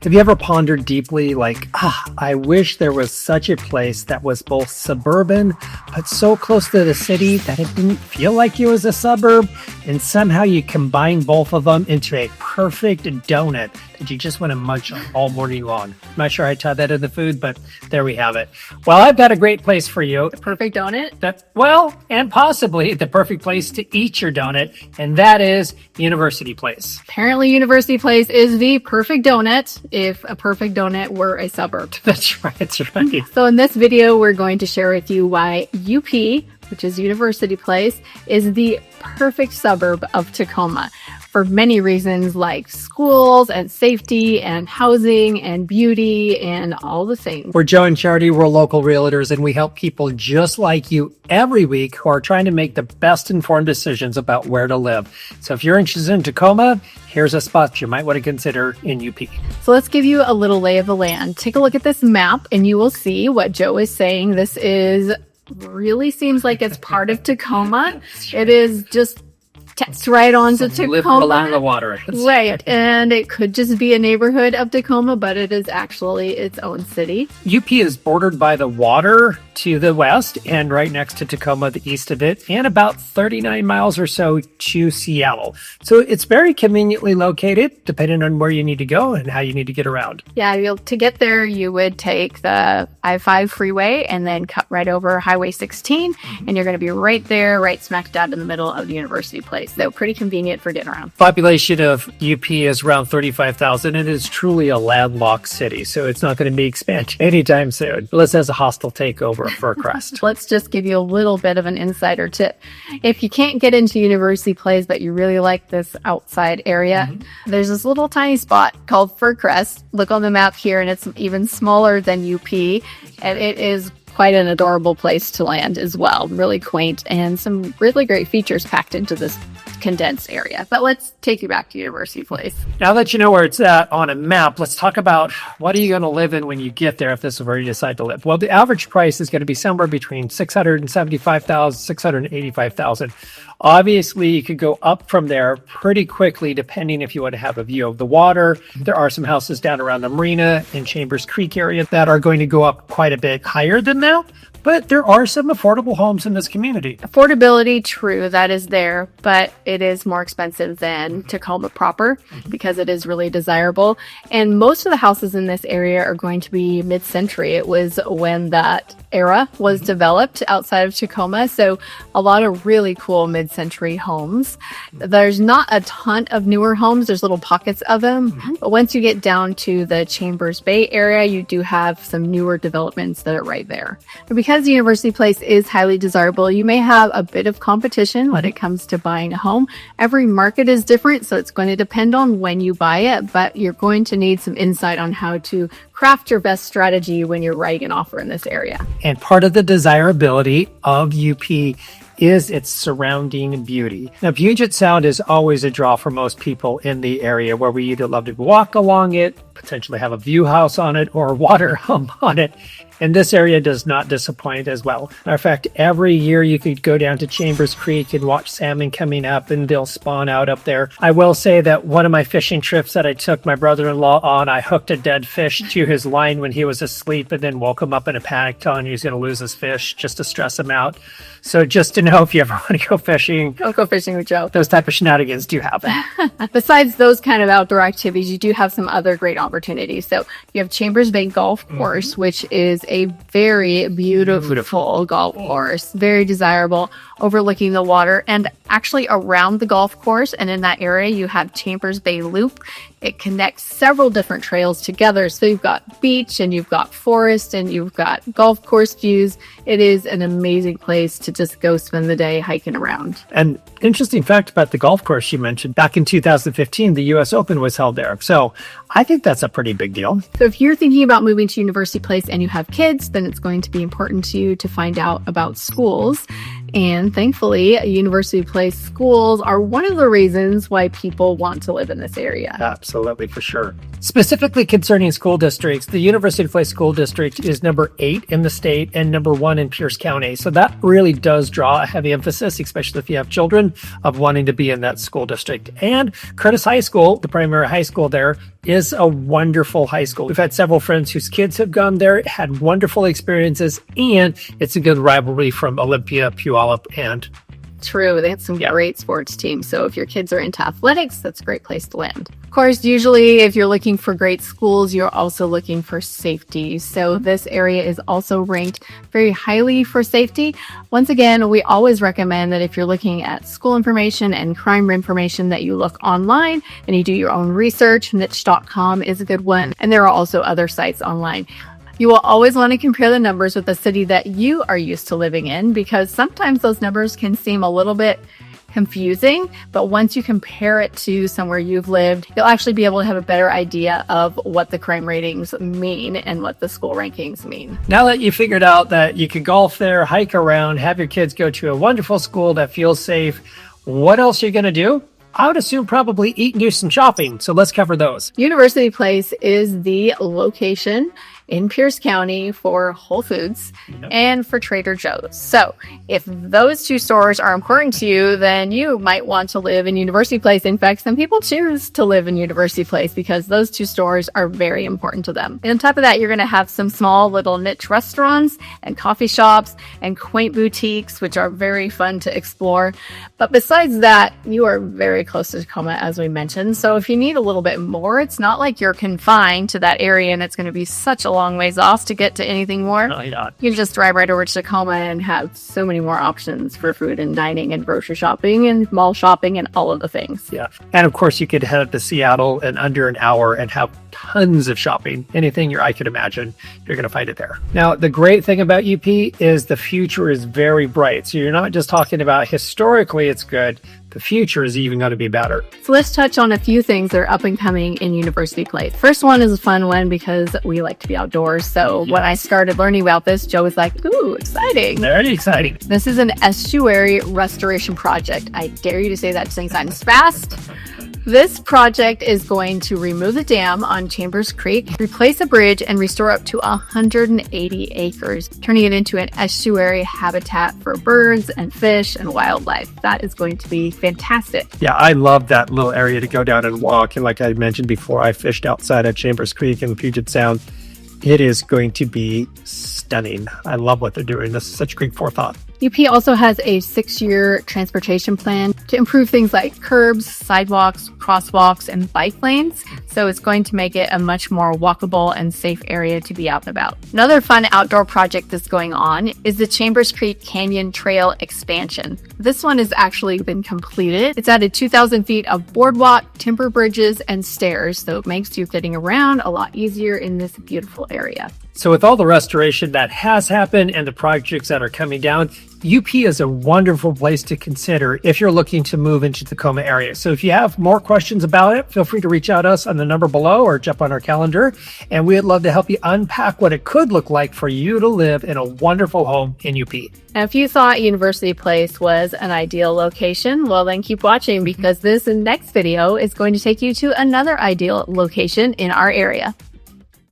Have you ever pondered deeply, like, I wish there was such a place that was both suburban, but so close to the city that it didn't feel like it was a suburb, and somehow you combine both of them into a perfect donut that you just want to munch on all morning long. I'm not sure I tied that in the food, but there we have it. Well, I've got a great place for you. The perfect donut? And possibly the perfect place to eat your donut, and that is University Place. Apparently, University Place is the perfect donut if a perfect donut were a suburb. That's right. So in this video, we're going to share with you why UP, which is University Place, is the perfect suburb of Tacoma for many reasons like schools and safety and housing and beauty and all the things. We're Joe and Charity. We're local realtors, and we help people just like you every week who are trying to make the best informed decisions about where to live. So if you're interested in Tacoma, here's a spot you might want to consider in UP. So let's give you a little lay of the land. Take a look at this map and you will see what Joe is saying. This really seems like it's part of Tacoma. It is just text right onto Tacoma. Live along the water. Right. And it could just be a neighborhood of Tacoma, but it is actually its own city. UP is bordered by the water to the west and right next to Tacoma, the east of it, and about 39 miles or so to Seattle. So it's very conveniently located, depending on where you need to go and how you need to get around. Yeah, to get there, you would take the I-5 freeway and then cut right over Highway 16, and you're going to be right there, right smack dab in the middle of the University Place. So pretty convenient for getting around. Population of UP is around 35,000, and it is truly a landlocked city, so it's not going to be expanded anytime soon, unless it has a hostile takeover for a crest. Let's just give you a little bit of an insider tip. If you can't get into University Place, but you really like this outside area, there's this little tiny spot called Fir Crest. Look on the map here, and it's even smaller than UP, and it is quite an adorable place to land as well. Really quaint and some really great features packed into this condensed area. But let's take you back to University Place. Now that you know where it's at on a map, let's talk about what are you going to live in when you get there if this is where you decide to live. Well, the average price is going to be somewhere between $675,000, $685,000. Obviously, you could go up from there pretty quickly depending if you want to have a view of the water. There are some houses down around the marina and Chambers Creek area that are going to go up quite a bit higher than that. But there are some affordable homes in this community. Affordability, true, that is there, but it is more expensive than Tacoma proper because it is really desirable. And most of the houses in this area are going to be mid-century. It was when that era was developed outside of Tacoma. So a lot of really cool mid-century homes. There's not a ton of newer homes. There's little pockets of them. But once you get down to the Chambers Bay area, you do have some newer developments that are right there. And because University Place is highly desirable, you may have a bit of competition when it comes to buying a home. Every market is different, so it's going to depend on when you buy it, but you're going to need some insight on how to craft your best strategy when you're writing an offer in this area. And part of the desirability of UP is its surrounding beauty. Now, Puget Sound is always a draw for most people in the area where we either love to walk along it, potentially have a view house on it, or a water home on it. And this area does not disappoint as well. Matter of fact, every year you could go down to Chambers Creek and watch salmon coming up and they'll spawn out up there. I will say that one of my fishing trips that I took my brother-in-law on, I hooked a dead fish to his line when he was asleep and then woke him up in a panic telling he was going to lose his fish just to stress him out. So just to know if you ever want to go fishing. Don't go fishing with Joe. Those type of shenanigans do happen. Besides those kind of outdoor activities, you do have some other great opportunities. So you have Chambers Bay Golf Course, which is a very beautiful golf course, very desirable, overlooking the water. And actually around the golf course and in that area, you have Chambers Bay Loop. It connects several different trails together. So you've got beach and you've got forest and you've got golf course views. It is an amazing place to just go spend the day hiking around. And interesting fact about the golf course you mentioned, back in 2015, the U.S. Open was held there. So I think that's a pretty big deal. So if you're thinking about moving to University Place and you have kids, then it's going to be important to you to find out about schools. And thankfully, University Place schools are one of the reasons why people want to live in this area. Absolutely, for sure. Specifically concerning school districts, the University Place School District is number 8 in the state and number 1 in Pierce County. So that really does draw a heavy emphasis, especially if you have children, of wanting to be in that school district. And Curtis High School, the primary high school there, is a wonderful high school. We've had several friends whose kids have gone there, had wonderful experiences, and it's a good rivalry from Olympia, Puyallup, and True, they have some great sports teams. So if your kids are into athletics, that's a great place to land. Of course, usually if you're looking for great schools, you're also looking for safety. So this area is also ranked very highly for safety. Once again, we always recommend that if you're looking at school information and crime information, that you look online and you do your own research. Niche.com is a good one. And there are also other sites online. You will always want to compare the numbers with the city that you are used to living in, because sometimes those numbers can seem a little bit confusing, but once you compare it to somewhere you've lived, you'll actually be able to have a better idea of what the crime ratings mean and what the school rankings mean. Now that you figured out that you can golf there, hike around, have your kids go to a wonderful school that feels safe, what else are you going to do? I would assume probably eat and do some shopping. So let's cover those. University Place is the location in Pierce County for Whole Foods and for Trader Joe's. So if those two stores are important to you, then you might want to live in University Place. In fact, some people choose to live in University Place because those two stores are very important to them. And on top of that, you're going to have some small little niche restaurants and coffee shops and quaint boutiques, which are very fun to explore. But besides that, you are very close to Tacoma, as we mentioned. So if you need a little bit more, it's not like you're confined to that area and it's going to be such a long ways off to get to anything more. Really not. You can just drive right over to Tacoma and have so many more options for food and dining and grocery shopping and mall shopping and all of the things. Yeah. And of course, you could head up to Seattle in under an hour and have tons of shopping. Anything your eye could imagine, you're going to find it there. Now, the great thing about UP is the future is very bright. So you're not just talking about historically it's good. The future is even going to be better. So let's touch on a few things that are up and coming in University Place. First one is a fun one because we like to be outdoors. So when I started learning about this, Joe was like, ooh, exciting. Very exciting. This is an estuary restoration project. I dare you to say that 10 times fast. This project is going to remove the dam on Chambers Creek, replace a bridge, and restore up to 180 acres, turning it into an estuary habitat for birds and fish and wildlife. That is going to be fantastic. Yeah, I love that little area to go down and walk. And like I mentioned before, I fished outside at Chambers Creek in the Puget Sound. It is going to be stunning. I love what they're doing. This is such great forethought. UP also has a 6-year transportation plan to improve things like curbs, sidewalks, crosswalks, and bike lanes. So it's going to make it a much more walkable and safe area to be out and about. Another fun outdoor project that's going on is the Chambers Creek Canyon Trail expansion. This one has actually been completed. It's added 2,000 feet of boardwalk, timber bridges, and stairs. So it makes you getting around a lot easier in this beautiful area. So with all the restoration that has happened and the projects that are coming down, UP is a wonderful place to consider if you're looking to move into the Tacoma area. So if you have more questions about it, feel free to reach out to us on the number below or jump on our calendar. And we'd love to help you unpack what it could look like for you to live in a wonderful home in UP. Now, if you thought University Place was an ideal location, well, then keep watching because this next video is going to take you to another ideal location in our area.